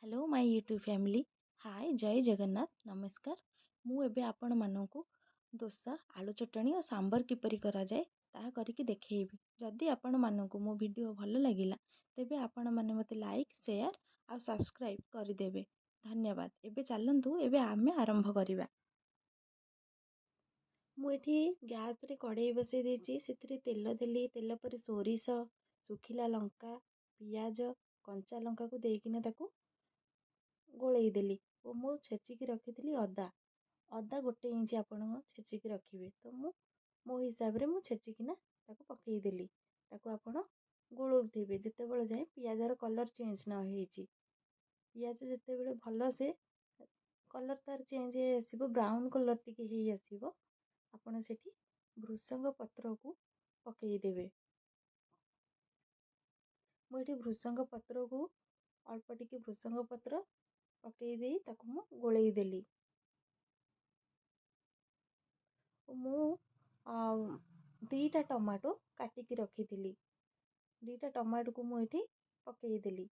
Hello my YouTube family. Hi जय जगन्नाथ नमस्कार। मु एबे आपण मानकु दोसा आलू चटणी और सांबर किपरि करा जाए ताहा करिकी देखेइबी। जदि आपण मानकु मो वीडियो भल लागिला तेबे आपण माने मते लाइक शेयर और सब्सक्राइब करदेबे। धन्यवाद। एबे चलंतु एबे आमे आरंभ करिबा। मु एठी गैस रे कड़ाई बसई देछि सेथिरे तेल देली। तेल पर सोरिष सुखिला लंका पियाज कंचा लंका को देकिना ताकू गोलई देली। और मु छेचिकी रखी अदा अदा गोटे इंच आपण छेचिकी रखिए। तो मो हिसाब रे मु छेचिकिना ताकू पकई देली। ताकू आपण गोलौथिबे जेते बेले जाए पियाजर कलर चेंज न होईची। पियाज जेते बेले भल से कलर तार चेंज आसीबो ब्राउन कलर टिके हेई आसीबो आपण सेठी भृसंग पत्र को पकई देबे। मु एठी भृसंग पत्र को अल्प टिके भृसंग पत्र पकई देई ताकू मु गोलई देली। मु दीटा टमाटो काटिकी रखी दीटा टमाटो को मु एठी पकई देली।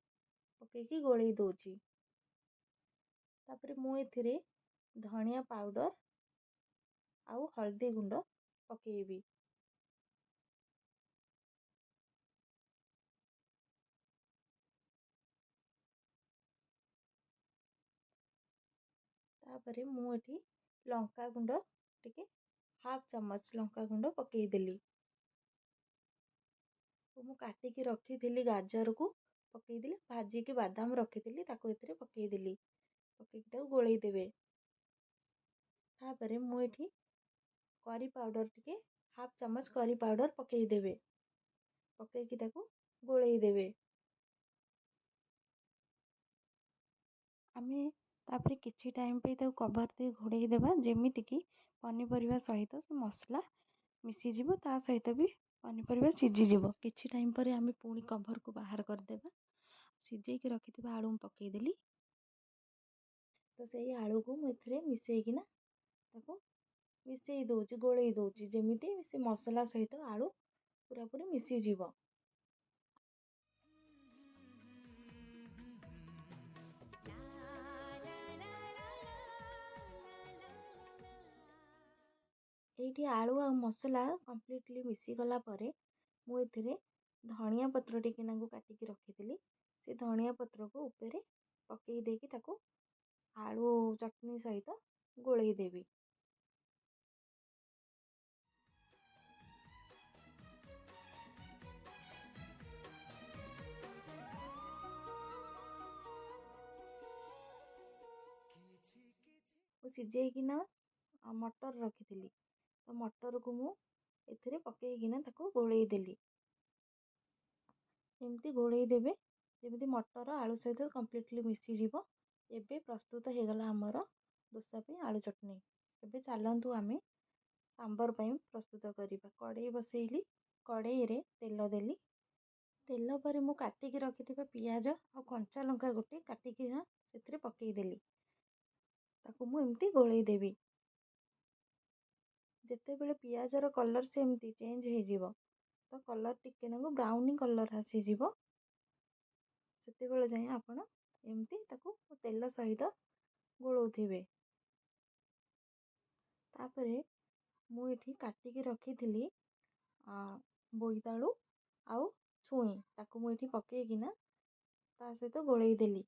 पकईकी गोलई दोची। तापरे मु एथिरे धनिया पाउडर आउ हल्दी गुंड पकेबी। तापरे मु एठी लंका गुंड टिके हाफ चम्मच लंका गुंड पकई देली। तो मु काटिकी रखी गाजर को पकई देली। भाजी की बादाम रखी ताको एथिरे पकई देली। पकईकी ताको गोलई देबे। तापरे मु एठी करी पाउडर टिके हाफ चम्मच करी पाउडर पकई देबे। पकईकी ताको गोलई देबे। आमे तापरे किछि टाइम पे ताको कवर दे घोड़ई देबा जेमिति कि पनीपरिया सहित से मसला मिसी जिवो ता सहित भी पनीपरिया सिझी जिवो। किछि टाइम पर आमे पुणी कवर को बाहर कर देबा। सिझेइकी रखिथिबा आलू पकई देली। तो सेही आलू को मु एथिरे मिसेइकिना ताको मिसेई दोची गोलई दोची जेमिति से मसला सहित आलू पूरा पूरी मिसी जिवो। एठी आलू आ मसला कम्प्लीटली मिसी गला परे मु एथिरे धनिया पत्र टिके नांगू काटिकी रखिथिली। से धनिया पत्र को ऊपर पकई देकी ताको आलू चटनी सहित गोलई देबी। सिझेइकिना मटर रखी तो मटर को मु एथिरे पकईकिना ताको गोलई देली। एमती गोलई देबे जेमिति मटर आलू सहित कम्प्लीटली मिसी जिवो। एबे प्रस्तुत हो गला हमर दोसा पे आलू चटनी। एबे चलंतु आमे सांबर पई प्रस्तुत करिबा। कड़ाई बसैली कड़ाई रे तेल देली। तेल पर मु काटिकी रखिथिबा पियाज और कंचा लंका गोटे काटिकी सेथिरे पकई देली। ताकू मु एमती गोलई देबी। जेते बेले पियाजर कलर से एमती चेंज हो जिवो तो कलर टिके नागु ब्राउनी कलर आसी जिवो। सेते बेले जाय आपण एमती ताकू तेल सहित गोलौथिबे। तापरे मु एठी काटिकी रखिथिली बोईतालू आउ छुई ताकू मु एठी पकईकिना ता सहित गोलई देली।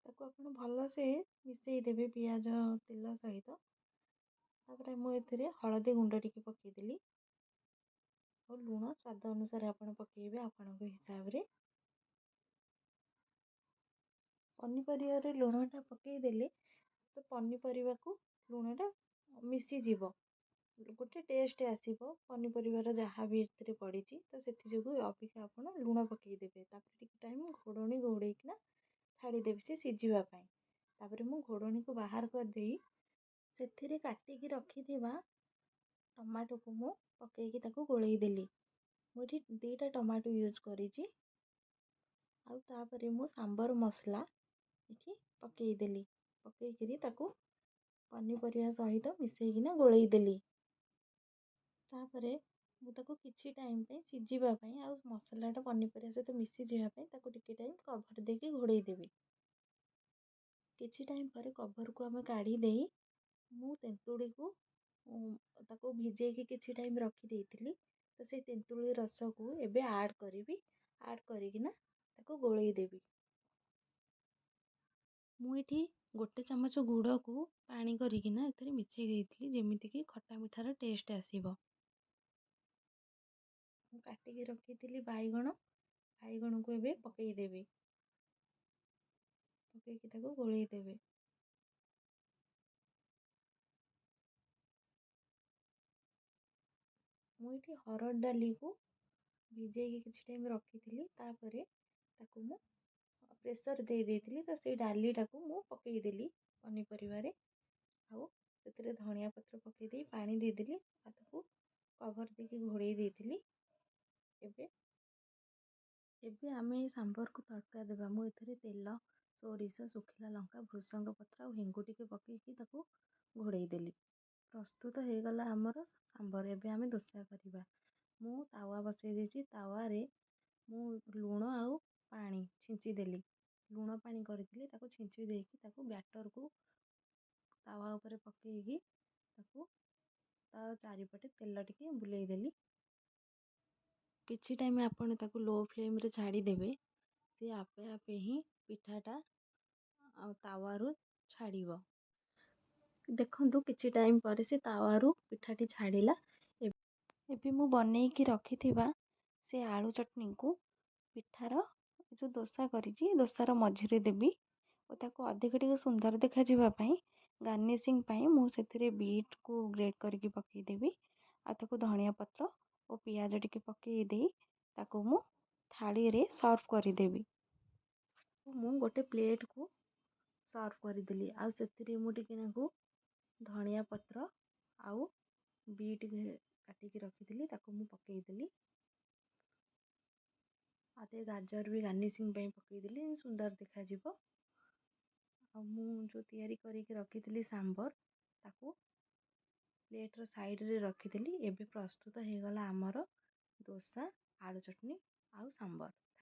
ताकू आपण भल से मिसई देबे पियाज तेल सहित। तापरे मु एथिरे हळदी गुंड टिके पकई देली और लूण स्वाद अनुसार आपण पकेइबे आपणक हिसाब रे। पनीपरिया रे लूणटा पकई देले तो पनीपरिया को लूणटा मिसी जिवो। गोटे टेस्ट आसीबो पनीपरिया जहाँ भी एथिरे पड़ीची तो सेथि जोगु अबिका आपण लूण पकई देबे। तापर टिके टाइम घोड़नी घोड़ेइकिना छाड़ी देबे से सिझिबा पई। तापर मु घोड़नी को बाहर कर देई सेथिरे काटिकी रखिथिबा टमाटो को मु पकईकी ताको गोलई देली। मु एठी दीटा टमाटो यूज करिची। आउ तापरे मु सांबर मसला एठी पकई देली। पकईकरी ताको पनीपरिया सहित मिसेइकिना गोलई देली। तापरे ମୁଁ ତାକୁ କିଛି ଟାଇମ୍ ପାଇଁ ସିଝିବା ପାଇଁ ଆଉ ମସଲାଟା ପନିପରିବା ସହିତ ମିଶିଯିବା ପାଇଁ ତାକୁ ଟିକେ ଟାଇମ୍ କଭର୍ ଦେଇକି ଘୋଡ଼େଇ ଦେବି। କିଛି ଟାଇମ୍ ପରେ କଭର୍‌କୁ ଆମେ କାଢ଼ି ଦେଇ ମୁଁ ତେନ୍ତୁଳିକୁ ତାକୁ ଭିଜେଇକି କିଛି ଟାଇମ୍ ରଖିଦେଇଥିଲି। ତ ସେଇ ତେନ୍ତୁଳି ରସକୁ ଏବେ ଆଡ଼୍ କରିବି। ଆଡ଼୍ କରିକିନା ତାକୁ ଗୋଳେଇ ଦେବି। ମୁଁ ଏଠି 1 ଚାମଚ ଗୁଡ଼କୁ ପାଣି କରିକିନା ଏଥିରେ ମିଶେଇ ଦେଇଥିଲି ଯେମିତିକି ଖଟା ମିଠାର ଟେଷ୍ଟ ଆସିବ। ମୁଁ କାଟିକି ରଖିଥିଲି ବାଇଗଣକୁ ଏବେ ପକେଇ ଦେବି। ପକେଇକି ତାକୁ ଗୋଳେଇ ଦେବେ। ମୁଁ ଏଠି ହରଡ଼ ଡାଲିକୁ ଭିଜେଇକି କିଛି ଟାଇମ୍ ରଖିଥିଲି। ତାପରେ ତାକୁ ମୁଁ ପ୍ରେସର୍ ଦେଇଥିଲି। ତ ସେଇ ଡାଲିଟାକୁ ମୁଁ ପକେଇଦେଲି ପନିପରିବାରେ। ଆଉ ସେଥିରେ ଧଣିଆ ପତ୍ର ପକେଇ ଦେଇ ପାଣି ଦେଇଦେଲି। ଆଉ ତାକୁ କଭର୍ ଦେଇକି ଘୋଡ଼େଇ ଦେଇଥିଲି। ଏବେ ଏବେ ଆମେ ଏଇ ସାମ୍ବରକୁ ତଡ଼କା ଦେବା। ମୁଁ ଏଥିରେ ତେଲ, ସୋରିଷ, ଶୁଖିଲା ଲଙ୍କା, ଭୃସଙ୍ଗ ପତ୍ର ଆଉ ହେଙ୍ଗୁ ଟିକେ ପକେଇକି ତାକୁ ଘୋଡ଼େଇ ଦେଲି। ପ୍ରସ୍ତୁତ ହେଇଗଲା ଆମର ସାମ୍ବର। ଏବେ ଆମେ ଦୋସା କରିବା। ମୁଁ ତାୱା ବସେଇ ଦେଇଛି। ତାୱାରେ ମୁଁ ଲୁଣ ଆଉ ପାଣି ଛିଞ୍ଚି ଦେଲି। ଲୁଣ ପାଣି କରିଥିଲି ତାକୁ ଛିଞ୍ଚି ଦେଇକି ତାକୁ ବ୍ୟାଟରକୁ ତାୱା ଉପରେ ପକେଇକି ତାକୁ ତା ଚାରିପଟେ ତେଲ ଟିକେ ବୁଲେଇ ଦେଲି। କିଛି ଟାଇମ୍ ଆପଣ ତାକୁ ଲୋ ଫ୍ଲେମ୍‌ରେ ଛାଡ଼ିଦେବେ। ସେ ଆପେ ଆପେ ହିଁ ପିଠାଟା ଆଉ ତାୱାରୁ ଛାଡ଼ିବ। ଦେଖନ୍ତୁ କିଛି ଟାଇମ୍ ପରେ ସେ ତାୱାରୁ ପିଠାଟି ଛାଡ଼ିଲା। ଏବେ ମୁଁ ବନେଇକି ରଖିଥିବା ସେ ଆଳୁ ଚଟଣିକୁ ପିଠାର ଯେଉଁ ଦୋସା କରିଛି ଦୋସାର ମଝିରେ ଦେବି ଓ ତାକୁ ଅଧିକ ଟିକେ ସୁନ୍ଦର ଦେଖାଯିବା ପାଇଁ ଗାର୍ନିସିଂ ପାଇଁ ମୁଁ ସେଥିରେ ବିଟ୍‌କୁ ଗ୍ରେଟ୍ କରିକି ପକେଇଦେବି। ଆଉ ତାକୁ ଧଣିଆ ପତ୍ର ଓ ପିଆଜ ଟିକେ ପକେଇ ଦେଇ ତାକୁ ମୁଁ ଥାଳିରେ ସର୍ଭ କରିଦେବି। ମୁଁ ଗୋଟେ ପ୍ଲେଟ୍‌କୁ ସର୍ଭ କରିଦେଲି। ଆଉ ସେଥିରେ ମୁଁ ଟିକେ ନାକୁ ଧଣିଆ ପତ୍ର ଆଉ ବିଟ୍ କାଟିକି ରଖିଥିଲି ତାକୁ ମୁଁ ପକେଇଦେଲି। ଆଉ ଟିକେ ଗାଜର ବି ଗାର୍ନିସିଂ ପାଇଁ ପକେଇଦେଲି ସୁନ୍ଦର ଦେଖାଯିବ। ଆଉ ମୁଁ ଯେଉଁ ତିଆରି କରିକି ରଖିଥିଲି ସାମ୍ବର ତାକୁ ପ୍ଲେଟ୍‌ର ସାଇଡ଼୍‌ରେ ରଖିଦେଲି। ଏବେ ପ୍ରସ୍ତୁତ ହେଇଗଲା ଆମର ଦୋସା, ଆଳୁ ଚଟଣି ଆଉ ସାମ୍ବର।